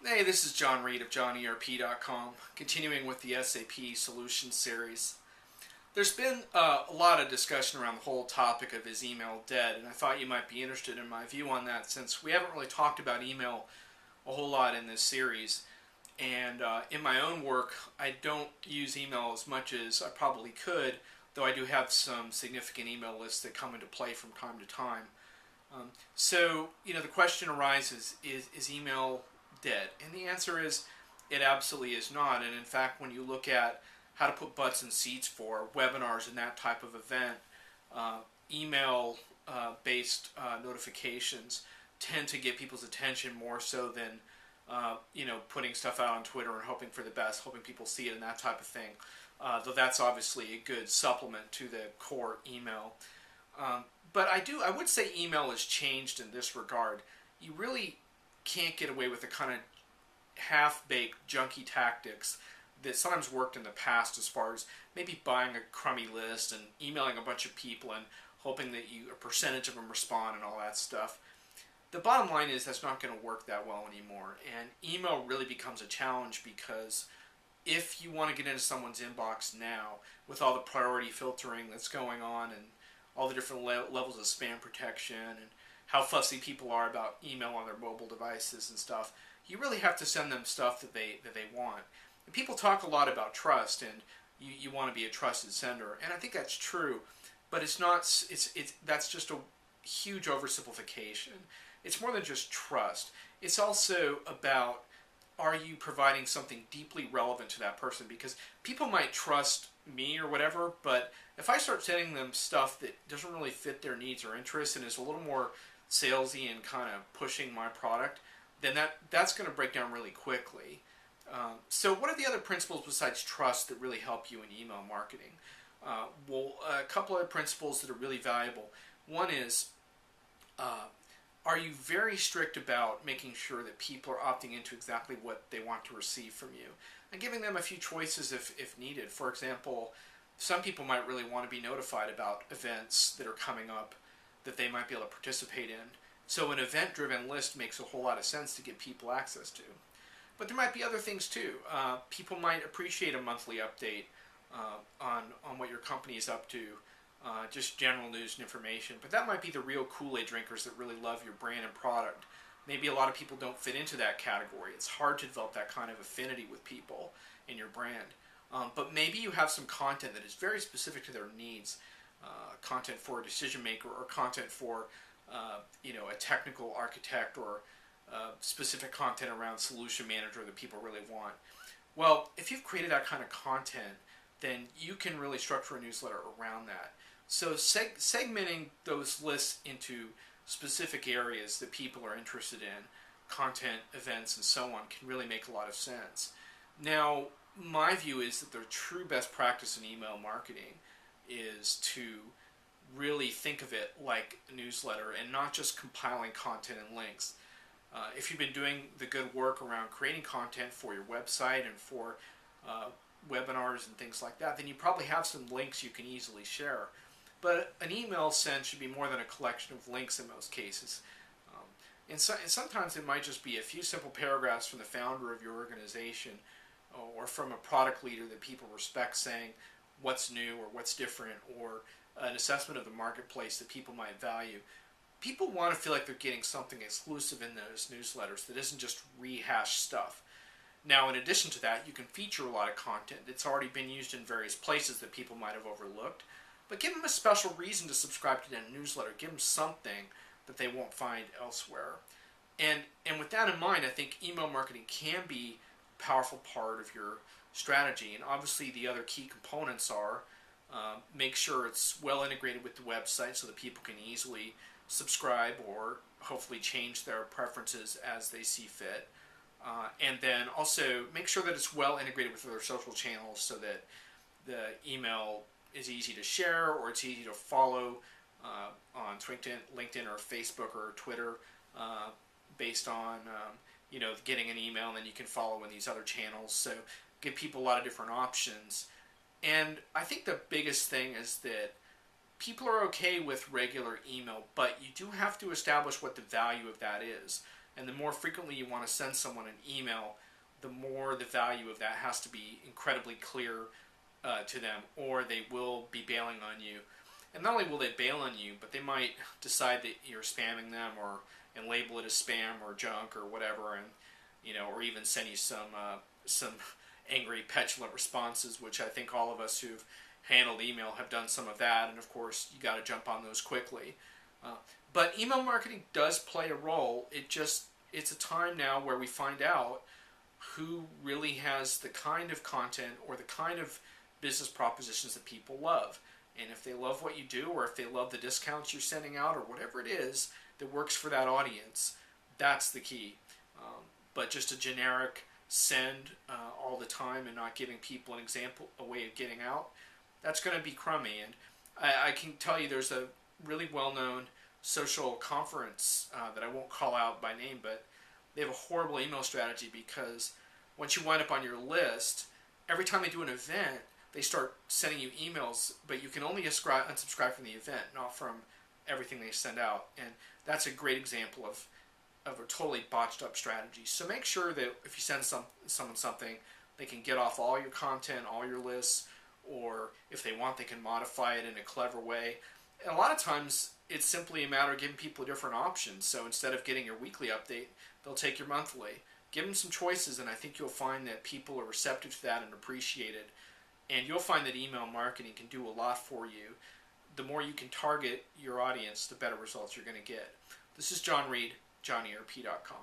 Hey, this is John Reed of JohnERP.com, continuing with the SAP Solutions series. There's been a lot of discussion around the whole topic of is email dead, and I thought you might be interested in my view on that since we haven't really talked about email a whole lot in this series. And in my own work, I don't use email as much as I probably could, though I do have some significant email lists that come into play from time to time. The question arises, is email dead? And the answer is, it absolutely is not. And in fact, when you look at how to put butts in seats for webinars and that type of event, email-based notifications tend to get people's attention more so than putting stuff out on Twitter and hoping for the best, hoping people see it and that type of thing. Though that's obviously a good supplement to the core email. But I would say email has changed in this regard. You really can't get away with the kind of half-baked, junky tactics that sometimes worked in the past, as far as maybe buying a crummy list and emailing a bunch of people and hoping that a percentage of them respond and all that stuff. The bottom line is that's not going to work that well anymore, and email really becomes a challenge because if you want to get into someone's inbox now, with all the priority filtering that's going on and all the different levels of spam protection and how fussy people are about email on their mobile devices and stuff, you really have to send them stuff that they want. And people talk a lot about trust, and you want to be a trusted sender, and I think that's true, but it's not. That's just a huge oversimplification. It's more than just trust. It's also about, are you providing something deeply relevant to that person? Because people might trust me or whatever, but if I start sending them stuff that doesn't really fit their needs or interests and is a little more salesy and kind of pushing my product, then that's going to break down really quickly. So what are the other principles besides trust that really help you in email marketing? A couple other principles that are really valuable. One is, are you very strict about making sure that people are opting into exactly what they want to receive from you? And giving them a few choices if needed. For example, some people might really want to be notified about events that are coming up that they might be able to participate in. So an event-driven list makes a whole lot of sense to give people access to. But there might be other things too. People might appreciate a monthly update on what your company is up to, just general news and information. But that might be the real Kool-Aid drinkers that really love your brand and product. Maybe a lot of people don't fit into that category. It's hard to develop that kind of affinity with people in your brand. But maybe you have some content that is very specific to their needs. Content for a decision maker, or content for a technical architect, or specific content around solution manager that people really want. Well, if you've created that kind of content, then you can really structure a newsletter around that. So segmenting those lists into specific areas that people are interested in, content, events, and so on, can really make a lot of sense. Now, my view is that the true best practice in email marketing is to really think of it like a newsletter and not just compiling content and links. If you've been doing the good work around creating content for your website and for webinars and things like that, then you probably have some links you can easily share. But an email send should be more than a collection of links in most cases. And sometimes it might just be a few simple paragraphs from the founder of your organization or from a product leader that people respect, saying what's new or what's different, or an assessment of the marketplace that people might value. People want to feel like they're getting something exclusive in those newsletters that isn't just rehashed stuff. Now, in addition to that, you can feature a lot of content that's already been used in various places that people might have overlooked, but give them a special reason to subscribe to that newsletter. Give them something that they won't find elsewhere. And with that in mind, I think email marketing can be a powerful part of your strategy. And obviously the other key components are make sure it's well integrated with the website so that people can easily subscribe or hopefully change their preferences as they see fit. And then also make sure that it's well integrated with other social channels so that the email is easy to share, or it's easy to follow on LinkedIn or Facebook or Twitter, based on getting an email, and then you can follow in these other channels. So give people a lot of different options. And I think the biggest thing is that people are okay with regular email, but you do have to establish what the value of that is. And the more frequently you want to send someone an email, the more the value of that has to be incredibly clear to them, or they will be bailing on you. And not only will they bail on you, but they might decide that you're spamming them, or and label it as spam or junk or whatever, and or even send you some angry, petulant responses, which I think all of us who've handled email have done some of that. And of course, you got to jump on those quickly. But email marketing does play a role. It's a time now where we find out who really has the kind of content or the kind of business propositions that people love. And if they love what you do, or if they love the discounts you're sending out, or whatever it is that works for that audience, that's the key. But just a generic send all the time and not giving people a way of getting out, that's going to be crummy. And I can tell you there's a really well-known social conference that I won't call out by name, but they have a horrible email strategy, because once you wind up on your list, every time they do an event, they start sending you emails, but you can only unsubscribe from the event, not from everything they send out. And that's a great example of a totally botched up strategy. So make sure that if you send someone something, they can get off all your content, all your lists, or if they want, they can modify it in a clever way. And a lot of times, it's simply a matter of giving people different options. So instead of getting your weekly update, they'll take your monthly. Give them some choices, and I think you'll find that people are receptive to that and appreciate it. And you'll find that email marketing can do a lot for you. The more you can target your audience, the better results you're going to get. This is John Reed, JohnnyERP.com.